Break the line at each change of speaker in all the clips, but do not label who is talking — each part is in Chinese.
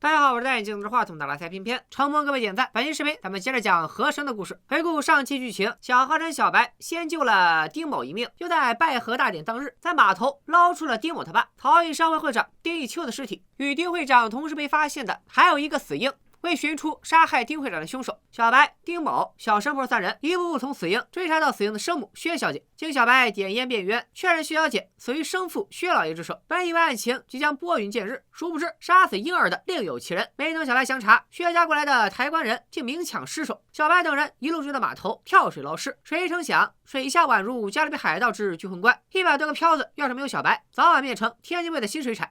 大家好，我是戴眼镜拿着话筒的拉塞偏偏，承蒙各位点赞。本期视频咱们接着讲和珅的故事。回顾上期剧情，小和珅小白先救了丁某一命，就在拜河大典当日，在码头捞出了丁某他爸陶艺商会会长丁义秋的尸体。与丁会长同时被发现的还有一个死婴。为寻出杀害丁会长的凶手，小白、丁某、小神婆三人一步步从死婴追查到死婴的生母薛小姐。经小白点烟辩冤，确认薛小姐死于生父薛老爷之手。本以为案情即将拨云见日，殊不知杀死婴儿的另有其人。没等小白详查，薛家过来的抬棺人竟明抢尸首。小白等人一路追到码头跳水捞尸，谁成想水下宛如加勒比海盗之聚魂棺，100多个漂子要是没有小白，早晚变成天津卫的新水产。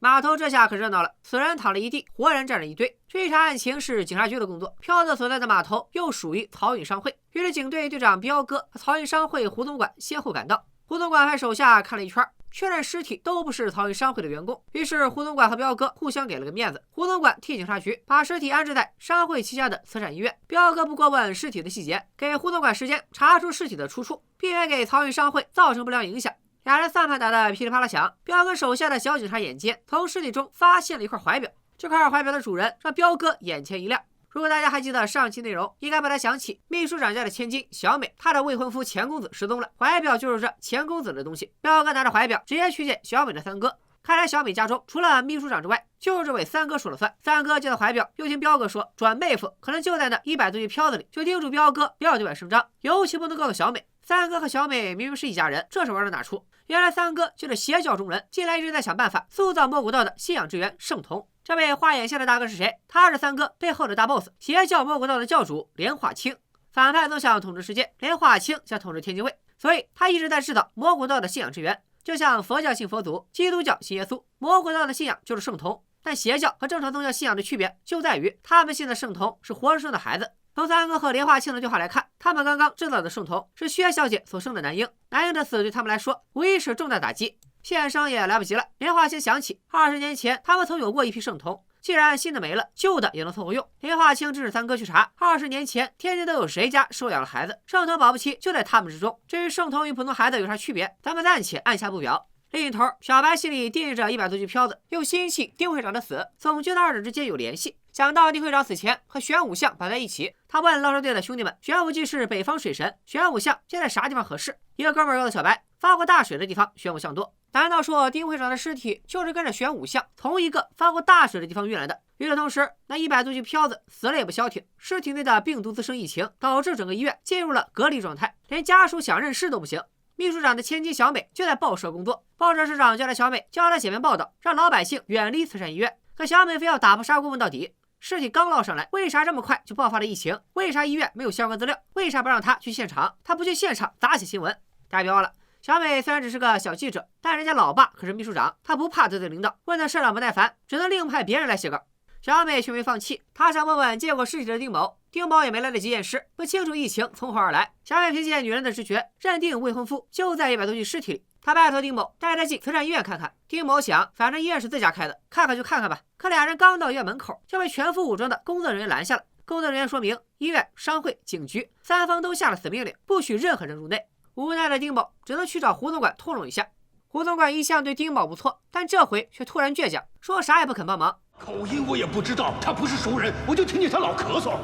码头这下可热闹了，死人躺了一地，活人站着一堆。追查案情是警察局的工作，漂子所在的码头又属于漕运商会，于是警队队长彪哥和漕运商会胡总管先后赶到。胡总管派手下看了一圈，确认尸体都不是漕运商会的员工，于是胡总管和彪哥互相给了个面子。胡总管替警察局把尸体安置在商会旗下的慈善医院，彪哥不过问尸体的细节，给胡总管时间查出尸体的出处，避免给漕运商会造成不良影响。俩人算盘打得噼里啪啦响，彪哥手下的小警察眼尖，从尸体中发现了一块怀表。这块怀表的主人让彪哥眼前一亮。如果大家还记得上期内容，应该把他想起秘书长家的千金小美，她的未婚夫钱公子失踪了，怀表就是这钱公子的东西。彪哥拿着怀表直接去见小美的三哥，看来小美家中除了秘书长之外，就是这位三哥说了算。三哥见到怀表，又听彪哥说转妹夫可能就在那100多具漂子里，就叮嘱彪哥不要对外声张，尤其不能告诉小美。三哥和小美明明是一家人，这是玩到哪出？原来三哥就是邪教中人，近来一直在想办法塑造摸骨道的信仰之源圣童。这位画眼线的大哥是谁？他是三哥背后的大 boss， 邪教摸骨道的教主莲花清。反派总想统治世界，莲花清想统治天津卫，所以他一直在制造摸骨道的信仰之源。就像佛教信佛祖，基督教信耶稣，摸骨道的信仰就是圣童。但邪教和正常宗教信仰的区别就在于，他们信的圣童是活生生的孩子。从三哥和莲花清的对话来看，他们刚刚制造的圣童是薛小姐所生的男婴，男婴的死对他们来说无疑是重大打击。献上也来不及了，莲花清想起20年前他们曾有过一批圣童，既然新的没了，旧的也能凑合用。莲花清指使三哥去查20年前天津都有谁家收养了孩子，圣童保不齐就在他们之中。至于圣童与普通孩子有啥区别，咱们暂且按下不表。另一头，小白心里惦记着100多具漂子，又心系丁会长的死，总觉得二者之间有联系。想到丁会长死前和玄武像绑在一起，他问捞尸队的兄弟们：玄武既是北方水神，玄武像现在啥地方合适？一个哥们儿告诉小白，发过大水的地方玄武像多。难道说丁会长的尸体就是跟着玄武像同一个发过大水的地方运来的？与此同时，那100多具漂子死了也不消停，尸体内的病毒滋生疫情，导致整个医院进入了隔离状态，连家属想认尸都不行。秘书长的千金小美就在报社工作，报社社长叫来小美，叫她写篇报道，让老百姓远离慈善医院。可小美非要打破砂锅问到底，尸体刚捞上来，为啥这么快就爆发了疫情？为啥医院没有相关资料？为啥不让她去现场？她不去现场咋写新闻？大家别忘了，小美虽然只是个小记者，但人家老爸可是秘书长，她不怕得罪领导。问的社长不耐烦，只能另派别人来写稿。小美却没放弃，她想问问见过尸体的丁某，丁某也没来得及验尸，不清楚疫情从何而来。小美凭借女人的直觉，认定未婚夫就在100多具尸体里。她拜托丁某带她进慈善医院看看。丁某想，反正医院是自家开的，看看就看看吧。可俩人刚到医院门口，就被全副武装的工作人员拦下了。工作人员说明，医院、商会、警局三方都下了死命令，不许任何人入内。无奈的丁某只能去找胡总管通融一下。胡总管一向对丁某不错，但这回却突然倔强，说啥也不肯帮忙。
口音我也不知道，他不是熟人，我就听见他老咳嗽。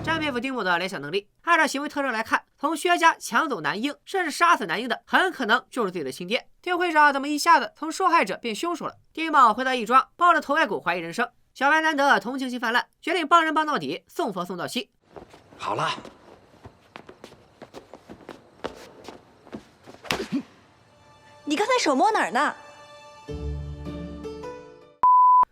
真佩服丁某的联想能力。按照行为特征来看，从薛家抢走男婴，甚至杀死男婴的，很可能就是自己的亲爹。丁会长怎么一下子从受害者变凶手了？丁某回到义庄，抱着头盖骨怀疑人生。小白难得同情心泛滥，决定帮人帮到底，送佛送到西。
好了，
你刚才手摸哪儿呢？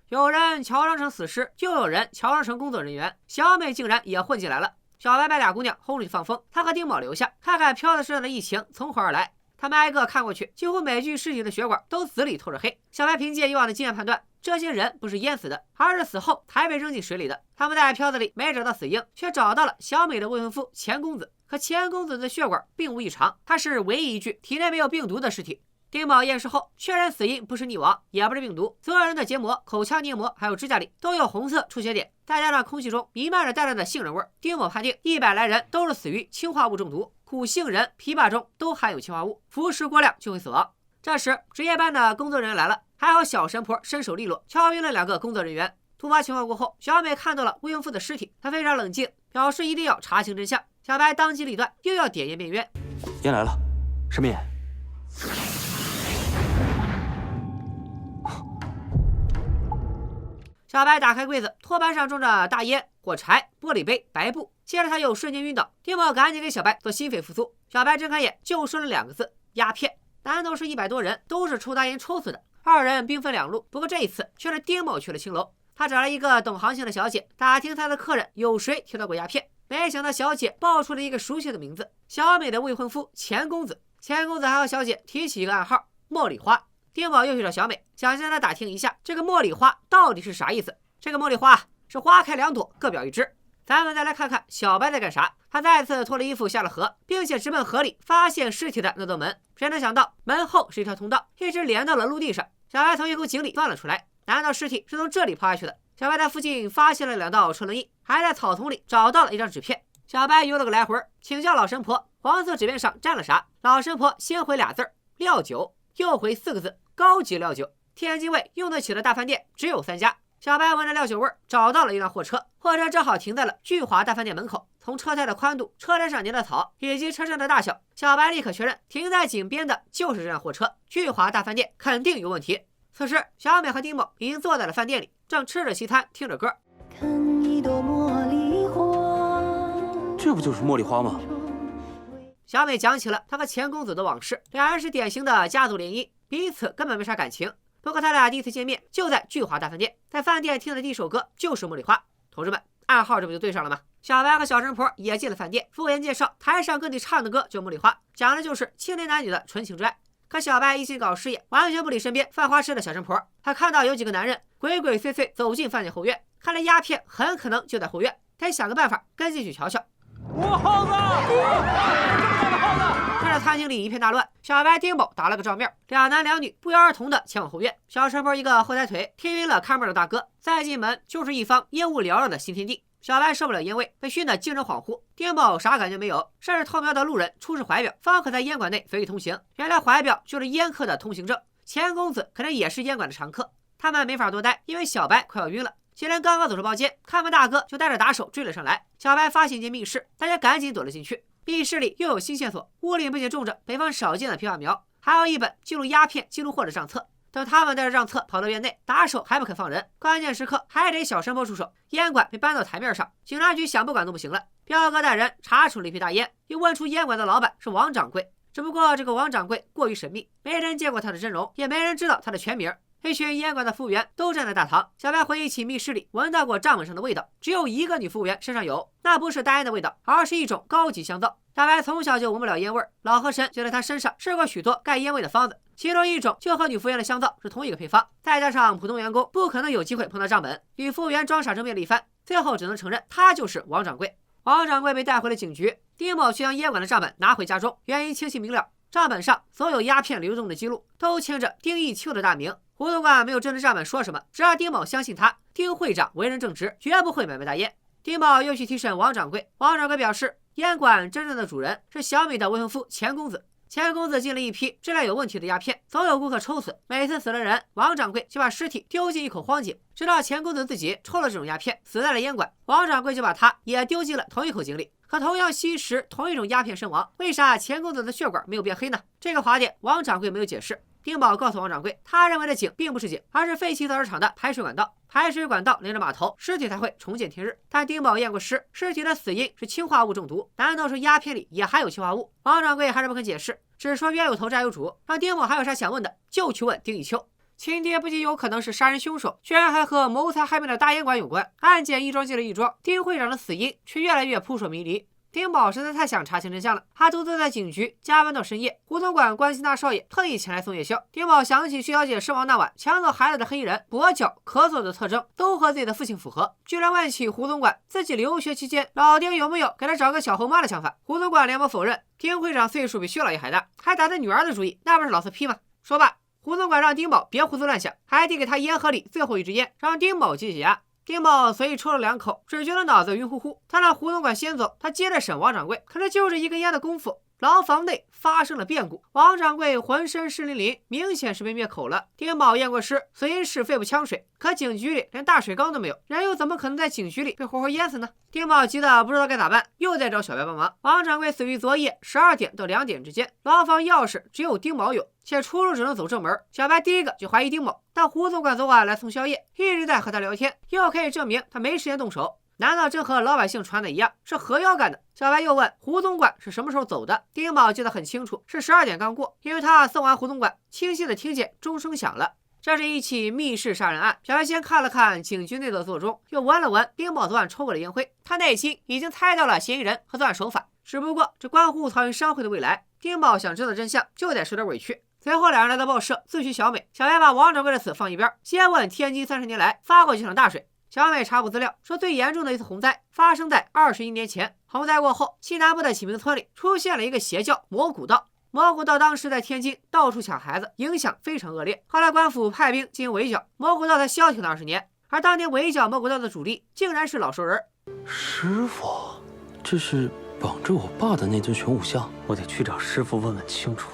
有人乔装成死尸，就有人乔装成工作人员。小美竟然也混进来了。小白把俩姑娘轰出去放风，他和丁某留下，看看飘子身上的疫情从何而来。他们挨个看过去，几乎每具尸体的血管都紫里透着黑。小白凭借以往的经验判断，这些人不是淹死的，而是死后才被扔进水里的。他们在飘子里没找到死婴，却找到了小美的未婚夫钱公子。可钱公子的血管并无异常，他是唯一一具体内没有病毒的尸体。丁某验尸后确认死因不是溺亡，也不是病毒，所有人的结膜、口腔黏膜还有指甲里都有红色出血点，再加上空气中弥漫着淡淡的杏仁味，丁某判定100来人都是死于氰化物中毒，苦杏仁、枇杷中都含有氰化物，服食过量就会死亡。这时值夜班的工作人员来了，还好小神婆身手利落，敲晕了2个工作人员。突发情况过后，小美看到了未婚夫的尸体，她非常冷静，表示一定要查清真相。小白当机立断，又要点烟辩冤。
烟来了，什么烟？
小白打开柜子，托盘上装着大烟、火柴、玻璃杯、白布，接着他又瞬间晕倒。丁某赶紧给小白做心肺复苏。小白睁开眼，就说了2个字：鸦片。难道是100多人都是抽大烟抽死的？2人兵分2路，不过这一次却是丁某去了青楼。他找来一个懂行情的小姐，打听他的客人有谁提到过鸦片。没想到小姐报出了一个熟悉的名字：小美的未婚夫钱公子。钱公子还和小姐提起一个暗号：茉莉花。丁某又去找小美，想向她打听一下这个茉莉花到底是啥意思。这个茉莉花是花开2朵，各表一枝。咱们再来看看小白在干啥。他再次脱了衣服下了河，并且直奔河里发现尸体的那道门。谁能想到门后是一条通道，一直连到了陆地上。小白从一口井里钻了出来，难道尸体是从这里抛下去的？小白在附近发现了2道车轮印，还在草丛里找到了一张纸片。小白游了个来回，请教老神婆黄色纸片上站了啥。老神婆先回俩字料酒，又回4个字高级料酒。天津卫用得起的大饭店只有3家。小白闻着料酒味，找到了一辆货车，货车正好停在了聚华大饭店门口。从车胎的宽度、车胎上粘的草以及车身的大小，小白立刻确认停在井边的就是这辆货车。聚华大饭店肯定有问题。此时，小美和丁某已经坐在了饭店里，正吃着西餐，听着歌。
看一朵茉莉花，
这不就是茉莉花吗？
小美讲起了她和钱公子的往事，2人是典型的家族联姻，彼此根本没啥感情。不过他俩第一次见面就在聚华大饭店，在饭店听的第一首歌就是《茉莉花》。同志们，暗号这不就对上了吗？小白和小神婆也进了饭店，服务员介绍台上跟你唱的歌叫《茉莉花》，讲的就是青年男女的纯情之爱。可小白一心搞事业，完全不理身边犯花痴的小神婆。他看到有几个男人鬼鬼祟祟走进饭店后院，看来鸦片很可能就在后院，得想个办法跟进去瞧瞧。
我耗子！
看着餐厅里一片大乱，小白丁某打了个照面，2男2女不约而同的前往后院。小神婆一个后抬腿踢晕了看门的大哥，再进门就是一方烟雾缭绕的新天地。小白受不了烟味，被熏得精神恍惚。丁某啥感觉没有，甚至偷瞄到路人出示怀表，方可在烟馆内随意通行。原来怀表就是烟客的通行证。钱公子可能也是烟馆的常客。他们没法多待，因为小白快要晕了。几人刚刚走出包间，看门大哥就带着打手追了上来。小白发现一间密室，大家赶紧躲了进去。密室里又有新线索，屋里不仅种着北方少见的枇杷苗，还有一本记录鸦片记录货的账册。等他们带着账册跑到院内，打手还不肯放人，关键时刻还得小神婆出手。烟馆被搬到台面上，警察局想不管都不行了。彪哥带人查处了一批大烟，又问出烟馆的老板是王掌柜。只不过这个王掌柜过于神秘，没人见过他的真容，也没人知道他的全名。一群烟馆的服务员都站在大堂。小白回忆起密室里闻到过账本上的味道，只有一个女服务员身上有，那不是大烟的味道，而是一种高级香皂。小白从小就闻不了烟味，老河神就在他身上试过许多盖烟味的方子，其中一种就和女服务员的香皂是同一个配方。再加上普通员工不可能有机会碰到账本，女服务员装傻争辩了一番，最后只能承认他就是王掌柜。王掌柜被带回了警局，丁某去将烟馆的账本拿回家中，原因清晰明了，账本上所有鸦片流动的记录都签着丁义秋的大名。胡总管没有针对账本说什么，只让丁某相信他，丁会长为人正直，绝不会买卖大烟。丁某又去提审王掌柜，王掌柜表示，烟馆真正的主人是小美的未婚夫钱公子。钱公子进了一批质量有问题的鸦片，总有顾客抽死，每次死了人，王掌柜就把尸体丢进一口荒井，直到钱公子自己抽了这种鸦片，死在了烟馆，王掌柜就把他也丢进了同一口井里。可同样吸食同一种鸦片身亡，为啥钱公子的血管没有变黑呢？这个滑点王掌柜没有解释。丁某告诉王掌柜，他认为的井并不是井，而是废弃造纸厂的排水管道。排水管道连着码头，尸体才会重见天日。但丁某验过尸，尸体的死因是氰化物中毒，难道说鸦片里也含有氰化物？王掌柜还是不肯解释，只说冤有头债有主。让丁某还有啥想问的，就去问丁义秋。亲爹不仅有可能是杀人凶手，居然还和谋财害命的大烟馆有关。案件一桩接着一桩，丁会长的死因却越来越扑朔迷离。丁某实在太想查清真相了，他独自在警局加班到深夜。胡总管关心大少爷，特意前来送夜宵。丁某想起薛小姐身亡那晚抢走孩子的黑衣人跛脚、咳嗽的特征都和自己的父亲符合，居然问起胡总管自己留学期间老丁有没有给他找个小后妈的想法。胡总管连忙否认，丁会长岁数比薛老爷还大，还打他女儿的主意，那不是老色批吗？说罢，胡总管让丁某别胡思乱想，还递给他烟盒里最后一支烟，让丁某解解压。丁某随意抽了2口，只觉得脑子晕乎乎。他让胡总管先走，他接着审王掌柜。可是就这一根烟的功夫，牢房内发生了变故，王掌柜浑身湿淋淋，明显是被灭口了。丁某验过尸，死因是肺部呛水，可警局里连大水缸都没有，人又怎么可能在警局里被活活淹死呢？丁某急得不知道该咋办，又在找小白帮忙。王掌柜死于昨夜12点到2点之间，牢房钥匙只有丁某有，且出入只能走正门。小白第一个就怀疑丁某，但胡总管昨晚来送宵夜，一直在和他聊天，又可以证明他没时间动手。难道真和老百姓传的一样，是何妖干的？小白又问胡总管是什么时候走的。丁某记得很清楚，是12点刚过，因为他送完胡总管，清晰的听见钟声响了。这是一起密室杀人案。小白先看了看警局内的座钟，又闻了闻丁某昨晚抽过的烟灰，他内心已经猜到了嫌疑人和作案手法，只不过这关乎曹云商会的未来。丁某想知道真相，就得受点委屈。随后两人来到报社自诩小美，小白把王掌柜的死放一边，先问天津30年来发过几场大水。小美查过资料，说最严重的一次洪灾发生在21年前。洪灾过后，西南部的启明村里出现了一个邪教魔古道。魔古道当时在天津到处抢孩子，影响非常恶劣。后来官府派兵进行围剿，魔古道才消停了20年。而当年围剿魔古道的主力，竟然是老熟人。
师傅，这是绑着我爸的那尊玄武像，我得去找师傅问问清楚。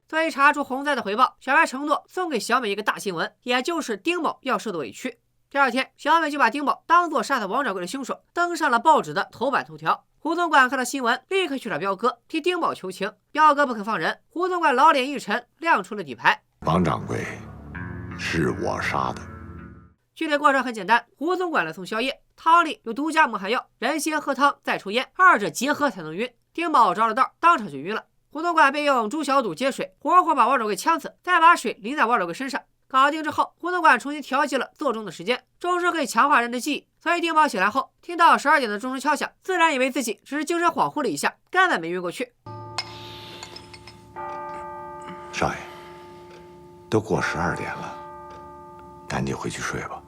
作为查出洪灾的回报，小白承诺送给小美一个大新闻，也就是丁某要受的委屈。第二天，小美就把丁某当作杀死王掌柜的凶手登上了报纸的头版头条。胡总管看到新闻，立刻去找彪哥替丁某求情，彪哥不肯放人。胡总管老脸一沉，亮出了底牌：
王掌柜是我杀的。
具体过程很简单，胡总管来送宵夜，汤里有独家蒙汗药，人先喝汤再抽烟，二者结合才能晕。丁某着了道，当场就晕了。胡总管便用猪小肚接水，活活把王掌柜呛死，再把水淋在王掌柜身上。搞定之后，胡总管重新调节了座钟的时间，钟声可以强化人的记忆，所以丁某醒来后听到12点的钟声敲响，自然以为自己只是精神恍惚了一下，根本没晕过去。
少爷，都过12点了，赶紧回去睡吧。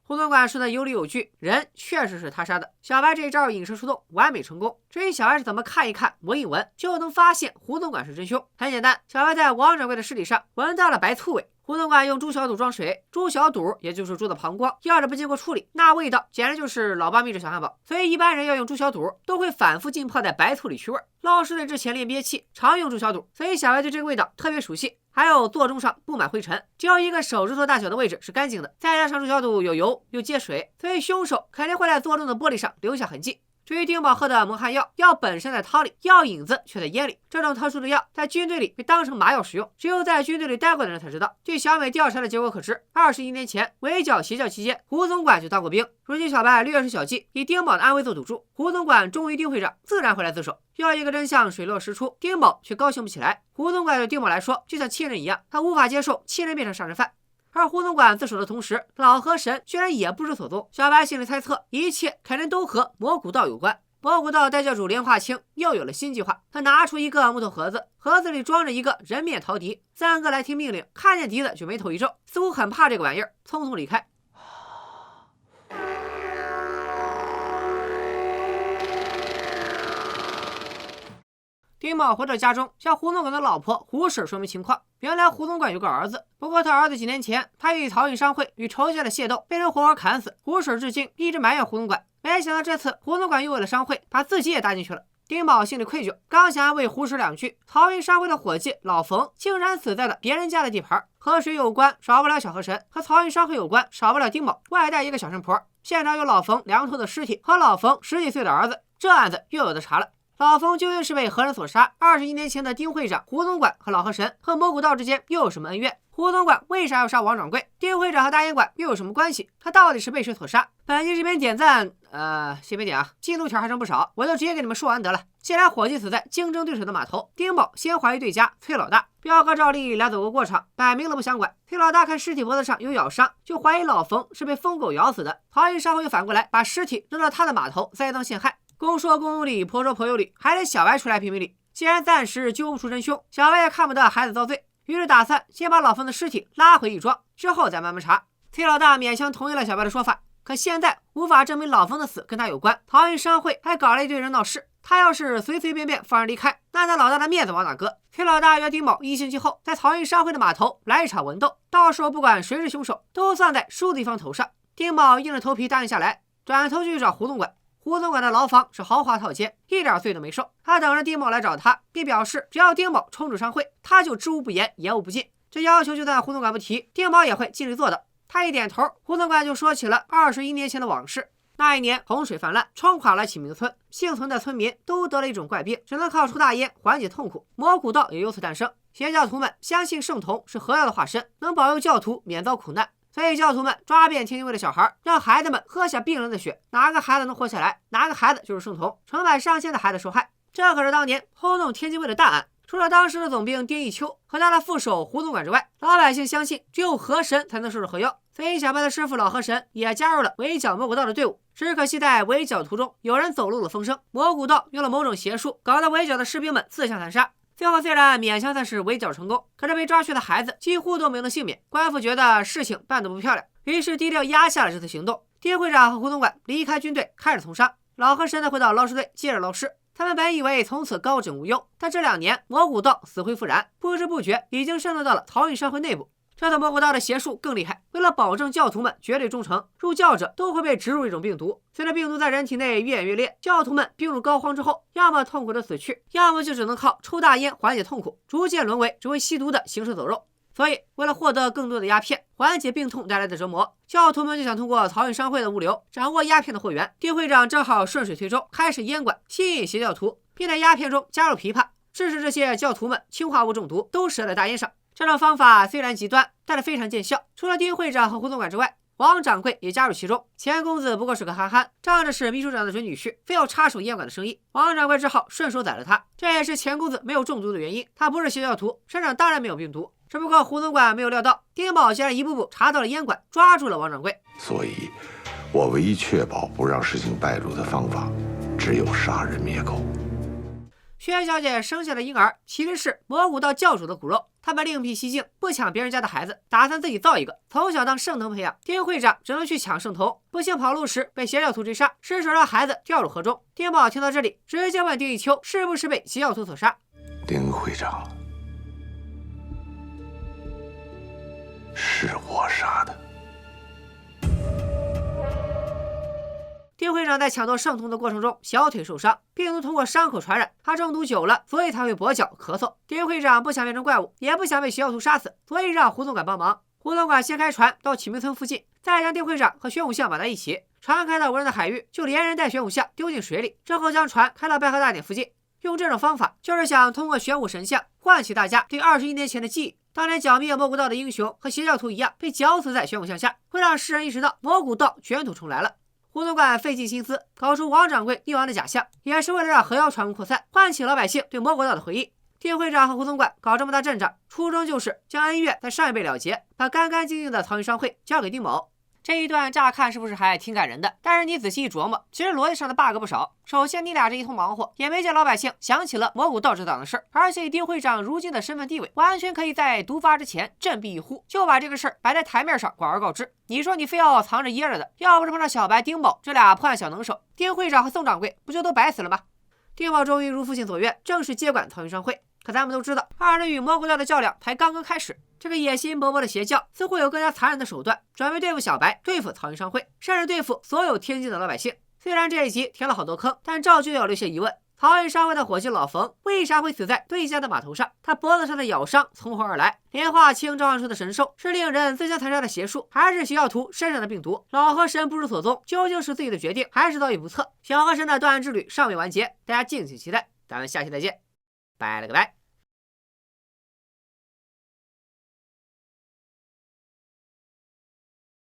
胡总管说的有理有据，人确实是他杀的。小白这一招引蛇出洞，完美成功。至于小白是怎么看一看、闻一闻，就能发现胡总管是真凶，很简单，小白在王掌柜的尸体上闻到了白醋味。胡总管用猪小肚装水，猪小肚也就是猪的膀胱，要是不经过处理，那味道简直就是老爸秘制小汉堡。所以一般人要用猪小肚，都会反复浸泡在白醋里去味。捞尸队之前练憋气，常用猪小肚，所以小白对这个味道特别熟悉。还有座钟上布满灰尘，只有一个手指头大小的位置是干净的，再加上猪小肚有油又接水，所以凶手肯定会在座钟的玻璃上留下痕迹。至于丁某喝的蒙汗药，药本身在汤里，药引子却在烟里。这种特殊的药在军队里被当成麻药使用，只有在军队里待过的人才知道。据小美调查的结果可知，21年前围剿邪教期间，胡总管就当过兵。如今小白略施小计，以丁某的安危做赌注，胡总管忠于丁会长，自然会来自首。要一个真相水落石出，丁某却高兴不起来。胡总管对丁某来说就像亲人一样，他无法接受亲人变成杀人犯。而胡总管自首的同时，老河神居然也不知所踪。小白心里猜测，一切肯定都和魔古道有关。魔古道代教主连化清又有了新计划，他拿出一个木头盒子，盒子里装着一个人面陶笛。三哥来听命令，看见笛子就眉头一皱，似乎很怕这个玩意儿，匆匆离开。丁某回到家中，向胡总管的老婆胡婶说明情况。原来胡总管有个儿子，不过他儿子几年前他与漕运商会与仇家的械斗，被人活活砍死。胡婶至今一直埋怨胡总管，没想到这次胡总管又为了商会把自己也搭进去了。丁某心里愧疚，刚想安慰胡婶两句，漕运商会的伙计老冯竟然死在了别人家的地盘。和谁有关少不了小河神，和漕运商会有关少不了丁某，外带一个小神婆。现场有老冯2头的尸体和老冯10几岁的儿子，这案子又有的查了。老冯究竟是被何人所杀？21年前的丁会长、胡总管和老河神和魔古道之间又有什么恩怨？胡总管为啥要杀王掌柜？丁会长和大烟馆又有什么关系？他到底是被谁所杀？本期这边点赞，先别点啊，进度条还剩不少，我就直接给你们说完得了。既然伙计死在竞争对手的码头，丁某先怀疑对家崔老大，彪哥照例俩走个过场，摆明了不想管。崔老大看尸体脖子上有咬伤，就怀疑老冯是被疯狗咬死的。漕运商会又反过来把尸体扔到他的码头，栽赃陷害。公说公有理，婆说婆有理，还得小白出来评评理。既然暂时揪不出真凶，小白也看不得孩子遭罪，于是打算先把老冯的尸体拉回义庄，之后再慢慢查。崔老大勉强同意了小白的说法，可现在无法证明老冯的死跟他有关。漕运商会还搞了一堆人闹事，他要是随随便便放人离开，那他老大的面子往哪搁？崔老大约丁某1星期后在漕运商会的码头来一场文斗，到时候不管谁是凶手，都算在输的一方头上。丁某硬着头皮答应下来，转头就去找胡总管。胡总管的牢房是豪华套间，一点罪都没受。他等着丁某来找他，并表示只要丁某冲出商会，他就知无不言，言无不尽。这要求就算胡总管不提，丁某也会尽力做到。他一点头，胡总管就说起了21年前的往事。那一年洪水泛滥，冲垮了启明村，幸存的村民都得了一种怪病，只能靠抽大烟缓解痛苦。蘑菇道也由此诞生。邪教徒们相信圣童是河妖的化身，能保佑教徒免遭苦难，所以教徒们抓遍天津卫的小孩，让孩子们喝下病人的血，哪个孩子能活下来，哪个孩子就是圣童。成百上千的孩子受害，这可是当年轰动天津卫的大案。除了当时的总兵丁义秋和他的副手胡总管之外，老百姓相信只有河神才能收拾河妖，所以小白的师傅老河神也加入了围剿蘑菇道的队伍。只可惜在围剿途中，有人走漏了风声，蘑菇道用了某种邪术，搞得围剿的士兵们自相残杀。最后虽然勉强算是围剿成功，可是被抓去的孩子几乎都没能幸免。官府觉得事情办得不漂亮，于是低调压下了这次行动。丁会长和胡总管离开军队，开始从商。老河神呢回到捞尸队接着捞尸。他们本以为从此高枕无忧，但这2年蘑菇道死灰复燃，不知不觉已经渗透到了漕运商会内部。这次蘑菇道的邪术更厉害，为了保证教徒们绝对忠诚，入教者都会被植入一种病毒。随着病毒在人体内越演越烈，教徒们病入膏肓之后，要么痛苦的死去，要么就只能靠抽大烟缓解痛苦，逐渐沦为只会吸毒的行尸走肉。所以，为了获得更多的鸦片，缓解病痛带来的折磨，教徒们就想通过漕运商会的物流掌握鸦片的货源。丁会长正好顺水推舟，开始烟馆，吸引邪教徒，并在鸦片中加入枇杷，致使这些教徒们氰化物中毒，都死在大烟上。这种方法虽然极端，但是非常见效。除了丁会长和胡总管之外，王掌柜也加入其中。钱公子不过是个憨憨，仗着是秘书长的准女婿，非要插手烟馆的生意。王掌柜只好顺手宰了他，这也是钱公子没有中毒的原因。他不是邪教徒，身上当然没有病毒。只不过胡总管没有料到，丁某竟然一步步查到了烟馆，抓住了王掌柜。
所以，我唯一确保不让事情败露的方法，只有杀人灭口。
薛小姐生下的婴儿其实是蘑菇道教主的骨肉，他们另辟蹊径，不抢别人家的孩子，打算自己造一个，从小当圣童培养。丁会长只能去抢圣童，不幸跑路时被邪教徒追杀，失手让孩子掉入河中。丁宝听到这里，直接问丁义秋是不是被邪教徒所杀。
丁会长，是我杀的。
丁会长在抢夺圣童的过程中小腿受伤，病毒通过伤口传染，他中毒久了，所以才会跛脚咳嗽。丁会长不想变成怪物，也不想被邪教徒杀死，所以让胡总管帮忙。胡总管先开船到启明村附近，再将丁会长和玄武像绑在一起，船开到无人的海域，就连人带玄武像丢进水里，之后将船开到拜河大典附近。用这种方法就是想通过玄武神像唤起大家对21年前的记忆。当年剿灭蘑菇道的英雄和邪教徒一样被绞死在玄武像下，会让世人意识到蘑菇道卷土重来了。胡总管费尽心思搞出王掌柜溺亡的假象，也是为了让河妖传闻扩散，唤起老百姓对蘑菇道的回忆。丁会长和胡总管搞这么大阵仗，初衷就是将恩怨在上一辈了结，把干干净净的漕运商会交给丁某。这一段乍看是不是还挺感人的？但是你仔细一琢磨，其实逻辑上的 bug 不少。首先，你俩这一通忙活，也没见老百姓想起了蘑菇道这档子事儿，而且丁会长如今的身份地位，完全可以在毒发之前振臂一呼，就把这个事儿摆在台面上广而告之。你说你非要藏着掖着的，要不是碰上小白、丁某这俩破案小能手，丁会长和宋掌柜不就都白死了吗？丁某终于如父亲所愿，正式接管漕运商会。可咱们都知道，二人与蘑菇道的较量才刚刚开始。这个野心勃勃的邪教似乎有更加残忍的手段，准备对付小白，对付漕运商会，甚至对付所有天津的老百姓。虽然这一集填了好多坑，但照旧要留下疑问：漕运商会的伙计老冯为啥会死在对家的码头上？他脖子上的咬伤从何而来？莲花清召唤出的神兽是令人自相残杀的邪术，还是邪教徒身上的病毒？老河神不知所踪，究竟是自己的决定，还是遭遇不测？小河神的断案之旅尚未完结，大家敬请期待。咱们下期再见，拜了个拜。